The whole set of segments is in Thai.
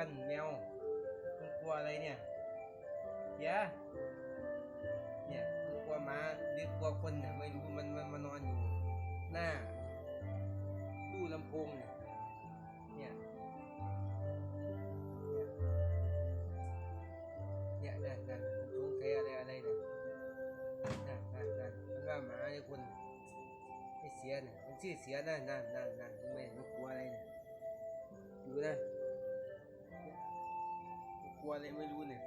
กันแมวมันกลัวอะไรเนี่ยเสียเนี่ยมันกลัวหมาหรือกลัวคนเนี่ยไม่รู้มันมานอนอยู่หน้าตู้ลำโพงเนี่ยนั่นสงสัยอะไรเนี่ยนั่นมันว่าหมาไอ้คนไอ้เสียเนี่ยมันชื่อเสียนั่นทำไมมันกลัวอะไรเนี่ยดูนะกลัวอะไรไม่รู้เนี่ย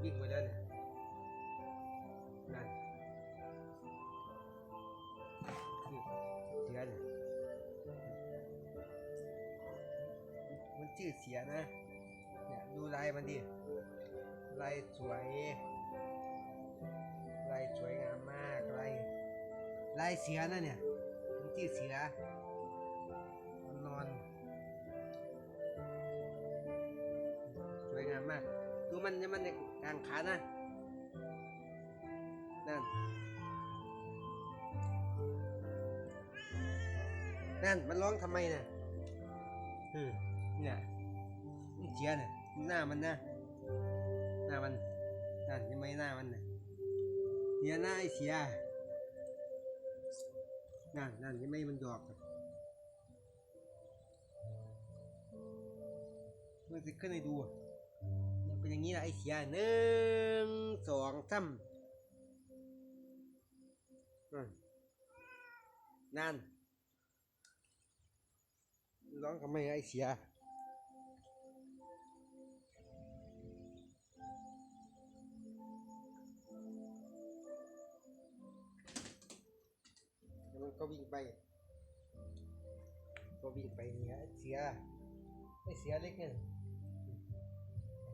วิ่งไปแล้วเนี่ยนั่นเสียเนี่ยมันชื่อเสียนะเนี่ยดูลายมันดิลายสวยงามมากลายเสียนะเนี่ยมันชื่อเสียมันนอนสวยงามมากดูมันในกลางขานะนั่นมันร้องทำไมเนี่ยเนี่ยเสียเนี่ยหน้ามันนะหน้ามันนั่นยังไม่หน้ามันเนี่ยหน้าไอ้เสียนั่นยังไม่มันหยอกมันจะขึ้นให้ดูเป็นอย่างนี้นะไอ้เสีย1 2 3นั่นร้องทำไมไอ้เสียแล้วมันก็วิ่งไปเนี่ยไอ้เสียเล็กเนี่ย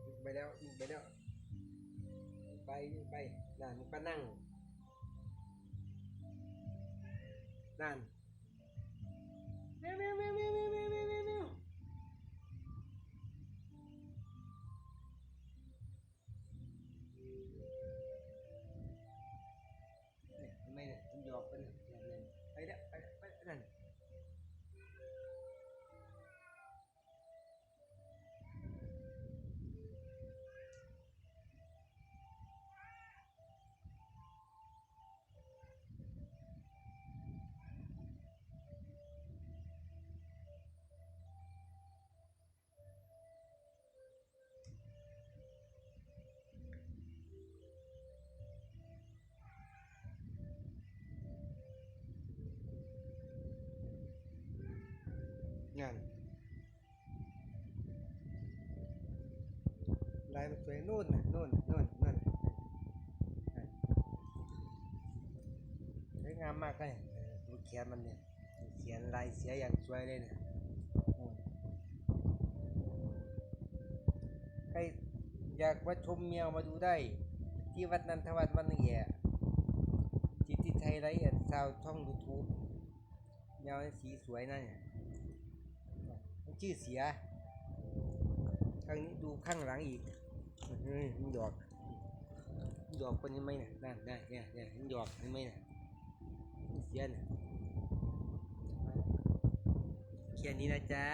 วิ่งไปแล้วไปนั่นมันก็นั่งนั่นแมวทำไมเนี่ยมันหยอกกันไปแล้วนั่นลายมันสวยนู่นสวยงามมากเลยดูเขียนมันเนี่ยเขียนลายเสียอย่างสวยเลยเนี่ยใครอยากมาชมแมวมาดูได้ที่วัดนันทวัฒน์วัดนแย่จิตติไทยไรซาวช่อง YouTube แมวสีสวยนะเนี่ยมันชื่อเสียข้างนี้ดูข้างหลังอีกมันหยอกคนนี้ไหมเนี่ยนั่นเนี่ยมันหยอกเห็นไหมเนี่ยเสียเนี่ยแค่นี้นะจ๊ะ